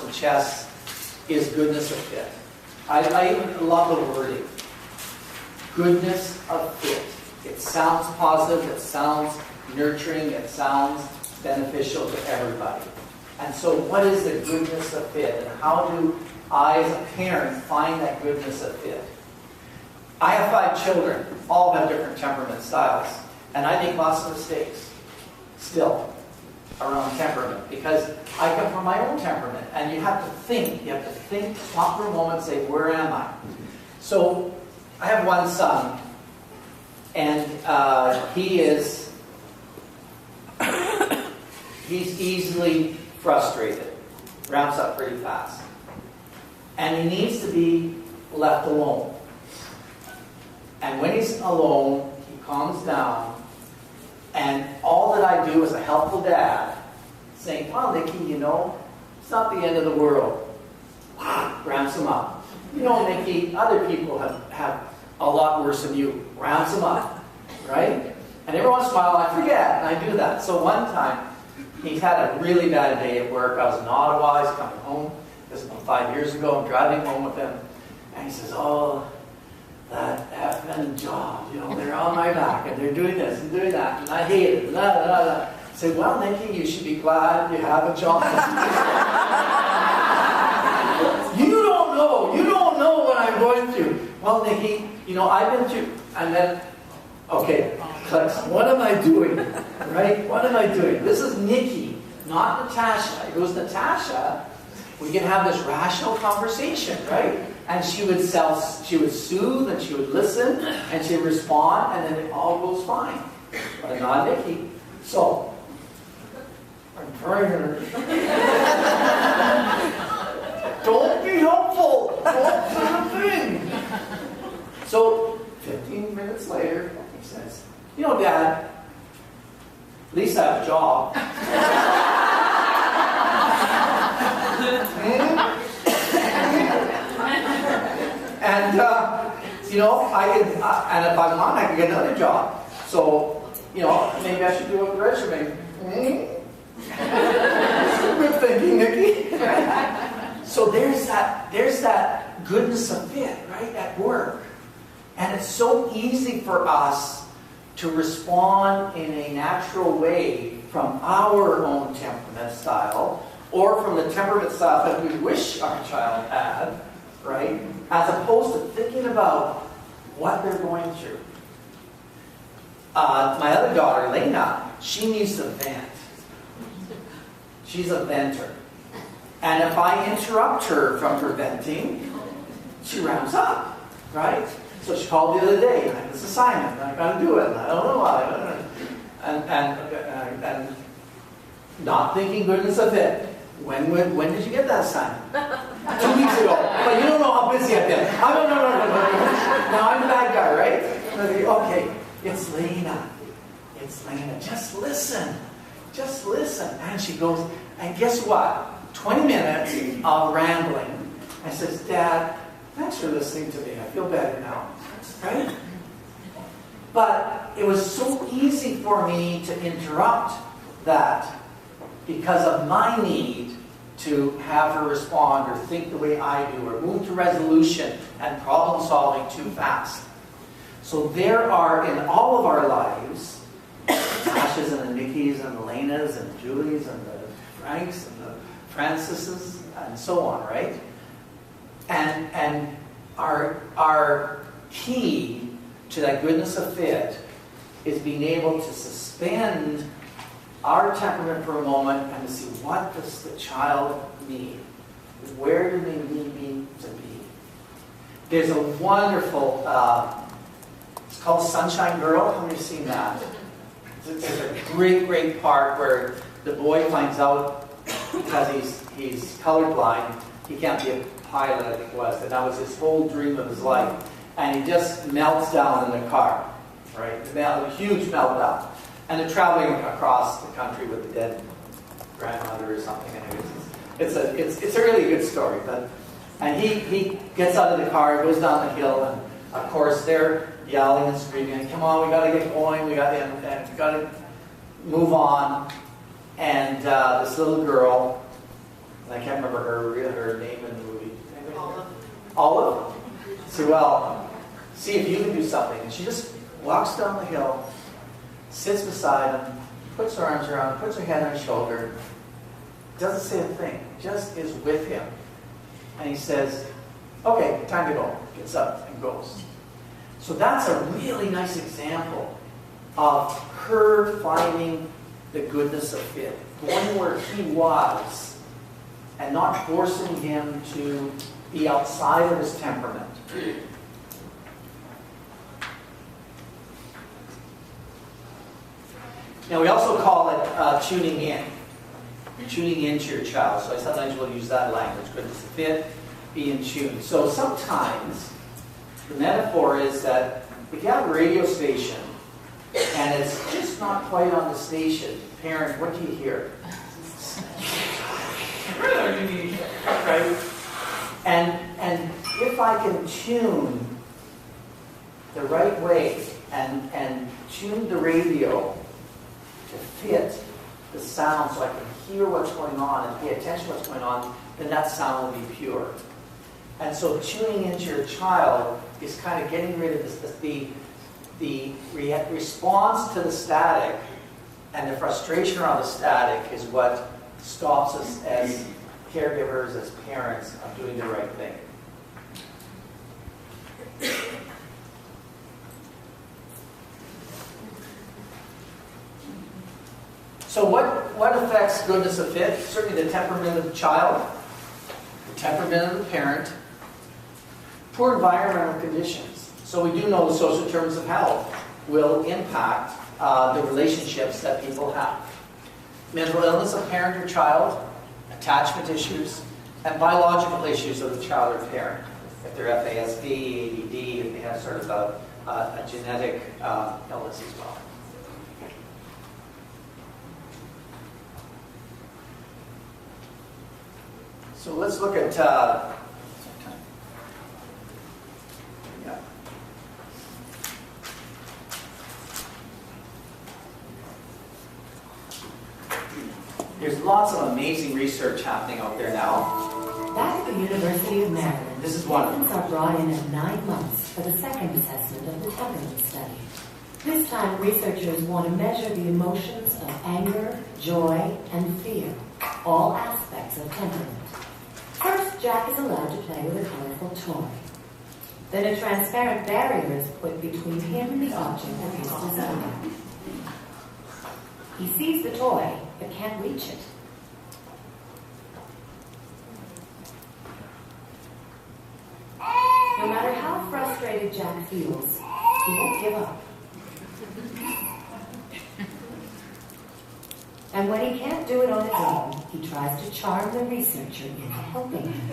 and chess is goodness of fit. I love the wording. Goodness of fit. It sounds positive, it sounds nurturing, it sounds beneficial to everybody. And so what is the goodness of fit? And how do I, as a parent, find that goodness of fit? I have 5 children. All have different temperament styles. And I make lots of mistakes still around temperament, because I come from my own temperament. And you have to think. You have to think, stop for a moment and say, where am I? So I have one son, and he's easily frustrated, ramps up pretty fast. And he needs to be left alone. And when he's alone, he calms down. And all that I do as a helpful dad, saying, well, Nicky, you know, it's not the end of the world. Ramps him up. You know, Nicky, other people have a lot worse than you. Ramps him up. Right? And every once in a while I forget, and I do that. So one time, he's had a really bad day at work. I was in Ottawa, he's coming home. This was about 5 years ago. I'm driving home with him. And he says, oh, that effing job, you know, they're on my back, and they're doing this and doing that, and I hate it, blah, blah, blah. I say, well, Nicky, you should be glad you have a job. You don't know what I'm going through. Well, Nicky, you know, I've been through, and then, okay, what am I doing, right? What am I doing? This is Nicky, not Natasha. It was Natasha. We can have this rational conversation, right? And she would soothe, and she would listen, and she would respond, and then it all goes fine. But not Nicky. So, I'm trying to... Don't be helpful! Don't do the thing! So, 15 minutes later, he says, you know, Dad, at least I have a job. And, you know, and if I want, I can get another job. So, you know, maybe I should do a resume. Good thinking, Nicky. So there's that goodness of fit, right, at work. And it's so easy for us to respond in a natural way from our own temperament style, or from the temperament style that we wish our child had, right? As opposed to thinking about what they're going through. My other daughter, Lena, she needs to vent. She's a venter. And if I interrupt her from her venting, she ramps up, right? So she called the other day, I have this assignment, and I got to do it, and I don't know why. And not thinking goodness of it. When did you get that assignment? 2 weeks ago. But you don't know how busy I've been. No. Now I'm the bad guy, right? Okay, it's Lena. It's Lena. Just listen. Just listen. And she goes, and guess what? 20 minutes of rambling. I says, Dad, thanks for listening to me. I feel better now. Right? But it was so easy for me to interrupt that because of my need to have her respond or think the way I do or move to resolution and problem solving too fast. So there are in all of our lives, Tasha's and the Nickies and the Lenas and the Julies and the Franks and the Francises and so on, right? And our key to that goodness of fit is being able to suspend our temperament for a moment and to see, what does the child need? Where do they need me to be? There's a wonderful, it's called Sunshine Girl. How many have seen that? There's a great part where the boy finds out, because he's colorblind, he can't be a pilot, I think it was, and that was his whole dream of his life. And he just melts down in the car, right? A huge meltdown. And they're traveling across the country with the dead grandmother or something. And it's a really good story. And he gets out of the car, goes down the hill, and of course they're yelling and screaming, come on, we got to get going, we got to move on. And this little girl And I can't remember her name in the movie. Olive? So, well, see if you can do something. And she just walks down the hill, sits beside him, puts her arms around him, puts her head on his shoulder, doesn't say a thing, just is with him. And he says, okay, time to go. Gets up and goes. So that's a really nice example of her finding the goodness of it, going where he was and not forcing him to be outside of his temperament. Now we also call it tuning in. Tuning into your child. So I sometimes will use that language. Goodness of fit, be in tune. So sometimes the metaphor is that if you have a radio station and it's just not quite on the station, parent, what do you hear? Right? And if I can tune the right way and tune the radio to fit the sound so I can hear what's going on and pay attention to what's going on, then that sound will be pure. And so tuning into your child is kind of getting rid of the response to the static, and the frustration around the static is what stops us as caregivers, as parents, of doing the right thing. So what affects goodness of fit? Certainly the temperament of the child, the temperament of the parent, poor environmental conditions. So we do know the social determinants of health will impact the relationships that people have. Mental illness of parent or child, attachment issues, and biological issues of the child or parent. If they're FASD, ADD, if they have sort of a genetic illness as well. So let's look at there's lots of amazing research happening out there now. Back at the University of Maryland, this is one. Students are brought in at 9 months for the second assessment of the temperament study. This time, researchers want to measure the emotions of anger, joy, and fear, all aspects of temperament. First, Jack is allowed to play with a colorful toy. Then a transparent barrier is put between him and the object of his desire. He sees the toy, but can't reach it. No matter how frustrated Jack feels, he won't give up. And when he can't do it on his own, he tries to charm the researcher into helping him.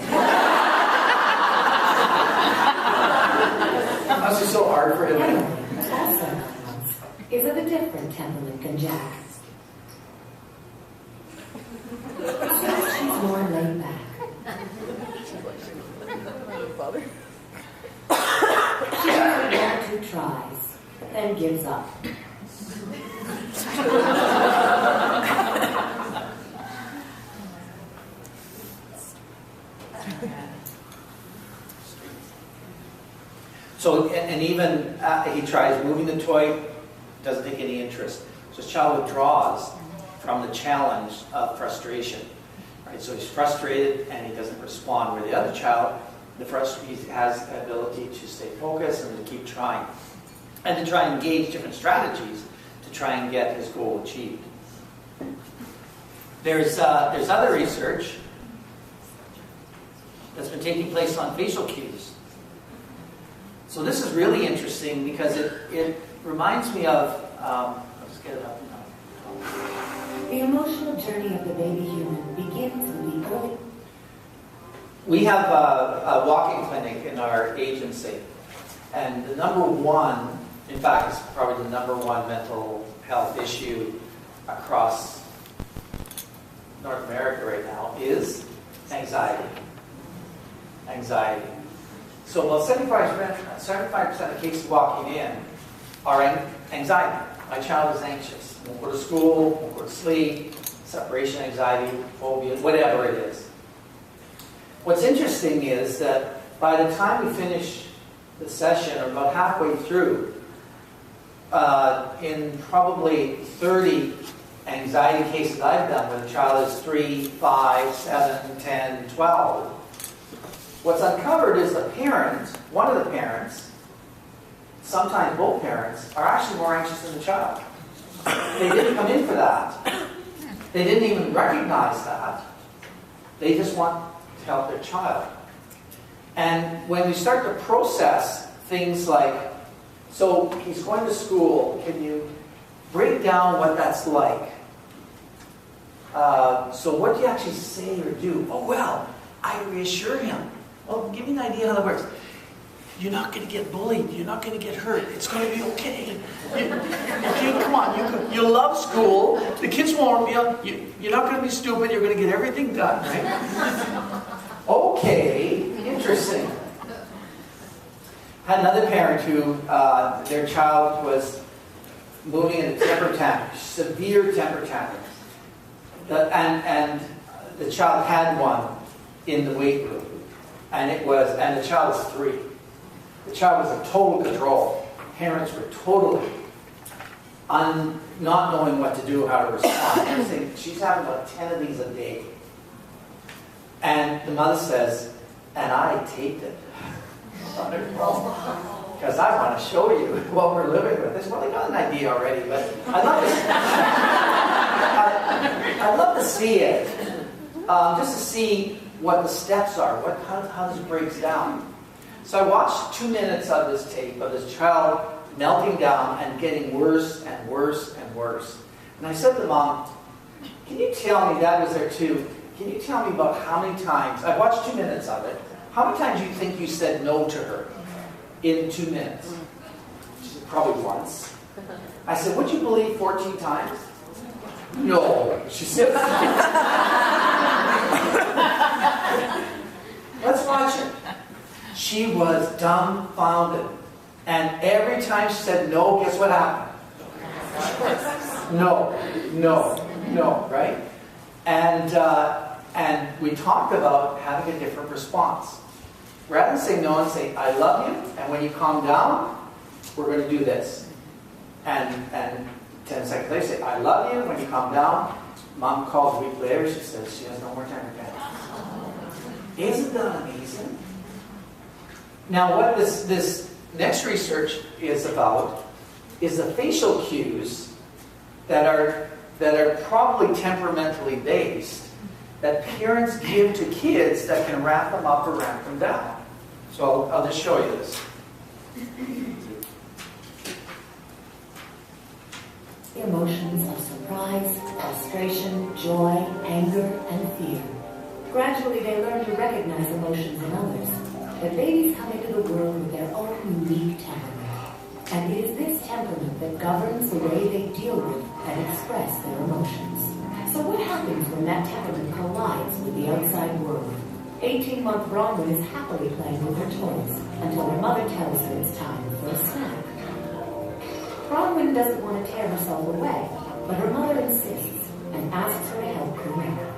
That must be so hard for him. Emily, also 9 months, is of a different temperament than Jack. So she's more laid back. She gives it 1 or 2 tries, but then gives up. So, and even he tries moving the toy, doesn't take any interest. So his child withdraws from the challenge of frustration. Right? So he's frustrated and he doesn't respond. Where the other child, he has the ability to stay focused and to keep trying. And to try and engage different strategies to try and get his goal achieved. There's other research that's been taking place on facial cues. So this is really interesting because it reminds me of, let's get it up now. The emotional journey of the baby human begins in the early... We have a walking clinic in our agency. And the number one, in fact, it's probably the number one mental health issue across North America right now is anxiety. Anxiety. So about 75% of cases walking in are anxiety. My child is anxious. Won't go to school, won't go to sleep, separation anxiety, phobia, whatever it is. What's interesting is that by the time we finish the session, or about halfway through, in probably 30 anxiety cases I've done where the child is 3, 5, 7, 10, 12, what's uncovered is the parent, one of the parents, sometimes both parents, are actually more anxious than the child. They didn't come in for that. They didn't even recognize that. They just want to help their child. And when we start to process things like, so he's going to school, can you break down what that's like? So what do you actually say or do? Oh, well, I reassure him. Well, give me an idea how that works. You're not going to get bullied. You're not going to get hurt. It's going to be okay. Okay, come on. You love school. The kids won't. You're not going to be stupid. You're going to get everything done, right? Okay, interesting. Had another parent who their child was moving in a temper tantrum, severe temper tantrums, and the child had one in the weight room, and the child was 3. The child was in total control. Parents were totally not knowing what to do, how to respond. I'm saying she's having about 10 of these a day. And the mother says, and I taped it. Because I want to show you what we're living with. Well, I got an idea already, but I'd love to see it. Just to see what the steps are, how this breaks down. So I watched 2 minutes of this tape of this child melting down and getting worse and worse and worse. And I said to Mom, can you tell me, Dad was there too, can you tell me about how many times, I watched 2 minutes of it, how many times do you think you said no to her in 2 minutes? She said, probably once. I said, would you believe 14 times? No. She said, let's watch it. She was dumbfounded. And every time she said no, guess what happened? No, right? And we talked about having a different response. Rather than say no and say, I love you, and when you calm down, we're going to do this. And 10 seconds later, say, I love you, when you calm down. Mom calls a week later, she says she has no more temper tantrums. Isn't that amazing? Now, what this next research is about is the facial cues that are probably temperamentally based that parents give to kids that can ramp them up or ramp them down. So I'll just show you this. Emotions of surprise, frustration, joy, anger, and fear. Gradually they learn to recognize emotions in others. But babies come into the world with their own unique temperament. And it is this temperament that governs the way they deal with and express their emotions. So what happens when that temperament collides with the outside world? 18-month Bronwyn is happily playing with her toys until her mother tells her it's time for a snack. Bronwyn doesn't want to tear herself away, but her mother insists and asks her to help clean up.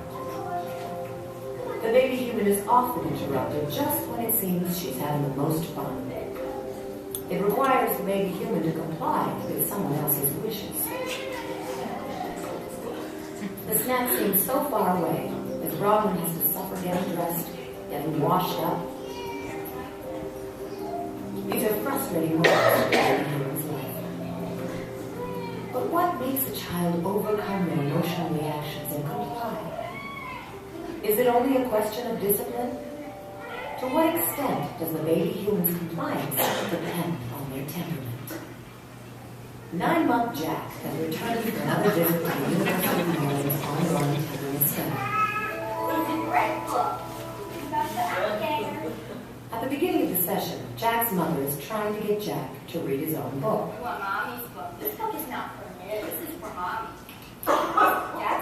The baby human is often interrupted just when it seems she's having the most fun. It requires the baby human to comply with someone else's wishes. The snack seems so far away as Bronwyn has to suffer getting dressed, getting washed up. These are frustrating moments in the baby human's life. But what makes a child overcome their emotional reactions and comply? Is it only a question of discipline? To what extent does the baby human's compliance depend on their temperament? 9-month Jack has returned for another visit to the University of Maryland's ongoing temperament study. At the beginning of the session, Jack's mother is trying to get Jack to read his own book. I want Mommy's book. This book is not for me. This is for Mommy. Jack?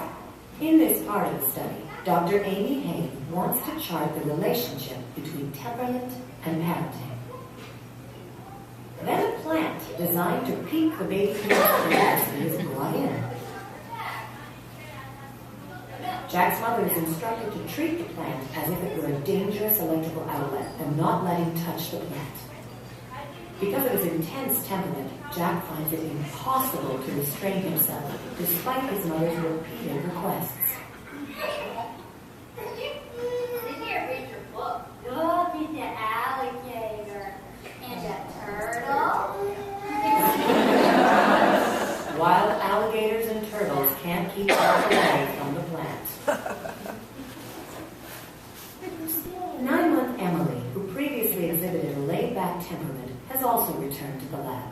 In this part of the study, Dr. Amy Hain wants to chart the relationship between temperament and parenting. Then a plant designed to pique the baby human's curiosity is brought in. Jack's mother is instructed to treat the plant as if it were a dangerous electrical outlet and not let him touch the plant. Because of his intense temperament, Jack finds it impossible to restrain himself, despite his mother's repeated requests. Did you read your book? Look at the alligator and the turtle. Wild alligators and turtles can't keep Jack away from the plant. 9-month Emily, who previously exhibited a laid-back temperament, has also returned to the lab.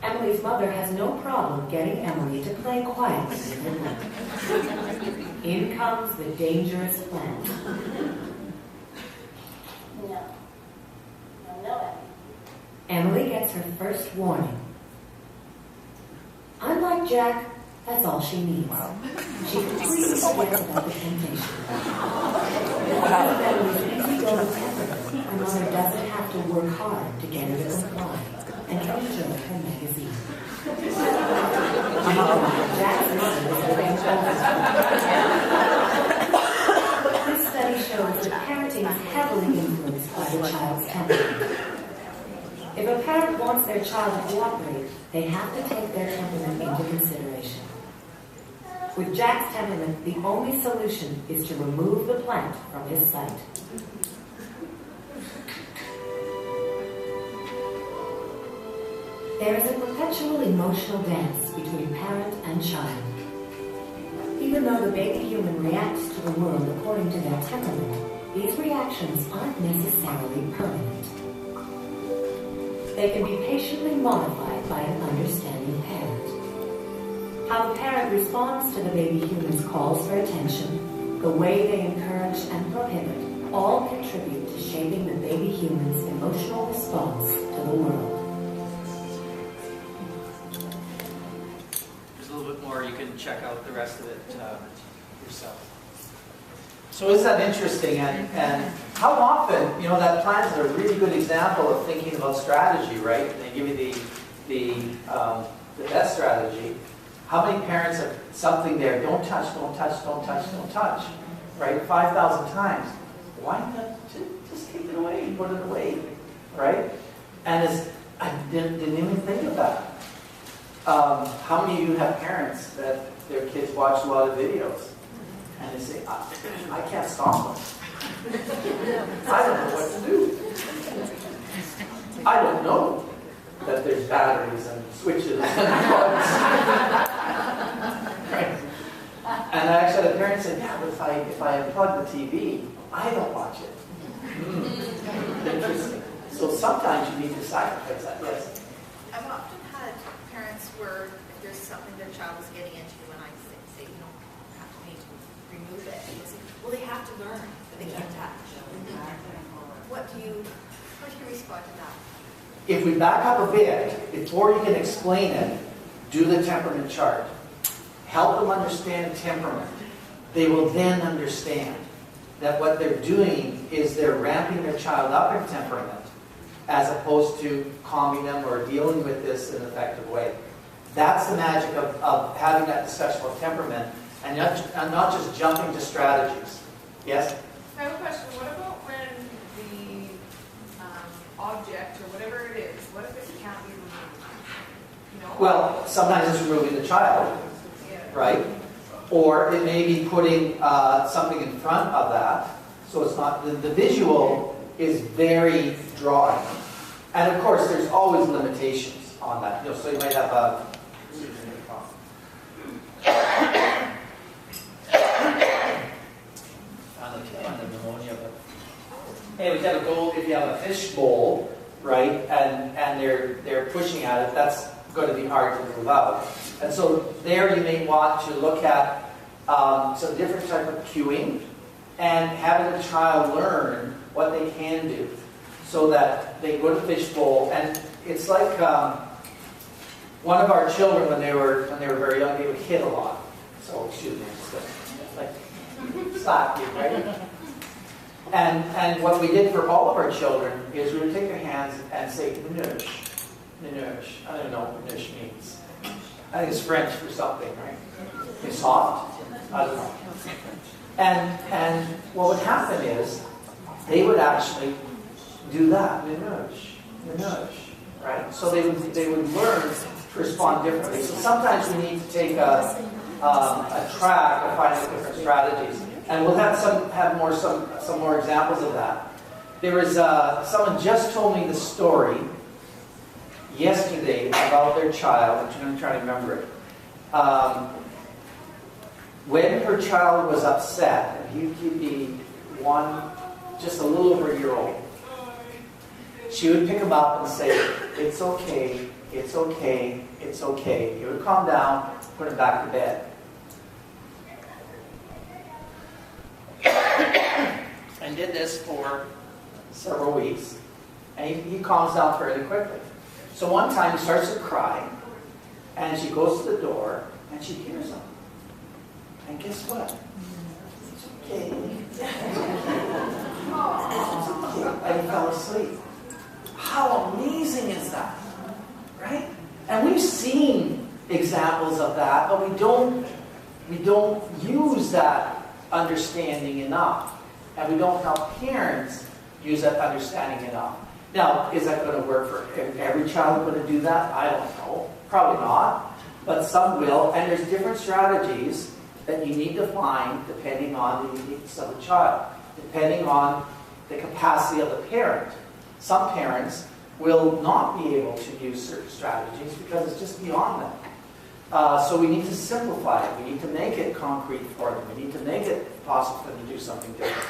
Emily's mother has no problem getting Emily to play quietly with her plant. In comes the dangerous plant. No. Emily gets her first warning. Unlike Jack, that's all she needs. She completely forgets about the temptation. Because of Emily's easygoing temperament, her mother doesn't have to work hard to get her to comply and enjoy her magazine. Jack's mother is living over. This study shows that parenting is heavily influenced by the child's temperament. If a parent wants their child to cooperate, they have to take their temperament into consideration. With Jack's temperament, the only solution is to remove the plant from his sight. There is a perpetual emotional dance between parent and child. Even though the baby human reacts to the world according to their temperament, these reactions aren't necessarily permanent. They can be patiently modified by an understanding parent. How the parent responds to the baby human's calls for attention, the way they encourage and prohibit, all contribute to shaping the baby human's emotional response to the world. There's a little bit more. You can check out the rest of it yourself. So isn't that interesting? And how often, that plant is a really good example of thinking about strategy, right? They give you the best strategy. How many parents have something there, don't touch, don't touch, don't touch, don't touch, right? 5,000 times. Why not just take it away, put it away, right? And I didn't even think of that. How many of you have parents that their kids watch a lot of videos? And they say, I can't stop them. I don't know what to do. I don't know that there's batteries and switches and plugs. Right? And I actually had a parent say, yeah, but if I unplug the TV, I don't watch it. Interesting. So sometimes you need to sacrifice that. Yes? I've often had parents where if there's something their child is getting into, and I say you don't have to remove it. And they say, well, they have to learn that they can't touch. What do you respond to that? If we back up a bit, before you can explain it, do the temperament chart. Help them understand temperament. They will then understand that what they're doing is they're ramping their child up in temperament as opposed to calming them or dealing with this in an effective way. That's the magic of having that discussion about temperament and not just jumping to strategies. Yes? I have a question. What about when the object or whatever it is, what if it can't be removed? Well, sometimes it's removing the child, right? Or it may be putting something in front of that. So it's not, the visual is very drawing. And of course, there's always limitations on that. So you might have a... on the pneumonia, but anyway, if you have a goal, if you have a fish bowl, right, and they're pushing at it, that's going to be hard to move out. And so there you may want to look at some different type of cueing and having the child learn what they can do so that they go to the fish bowl. And it's like one of our children when they were very young, they would hit a lot. So excuse me, like slap you, right? And what we did for all of our children is we would take their hands and say, "Nush, nush." I don't know what nush means. I think it's French for something, right? It's soft? I don't know. And what would happen is, they would actually do that, the nudge, right? So they would learn to respond differently. So sometimes we need to take a track of finding different strategies, and we'll have some more examples of that. There was someone just told me the story yesterday about their child. I'm going to try to remember it. When her child was upset, and he'd be just a little over a year old, she would pick him up and say, "It's okay, it's okay, it's okay." He would calm down, put him back to bed. And did this for several weeks, and he calms down fairly quickly. So one time he starts to cry, and she goes to the door, and she hears him. And guess what? It's okay. It's okay. And he fell asleep. How amazing is that? Right? And we've seen examples of that, but we don't use that understanding enough. And we don't help parents use that understanding enough. Now, is that going to work for every child going to do that? I don't know. Probably not. But some will. And there's different strategies that you need to find depending on the uniqueness of the child, depending on the capacity of the parent. Some parents will not be able to use certain strategies because it's just beyond them. So we need to simplify it. We need to make it concrete for them. We need to make it possible for them to do something different.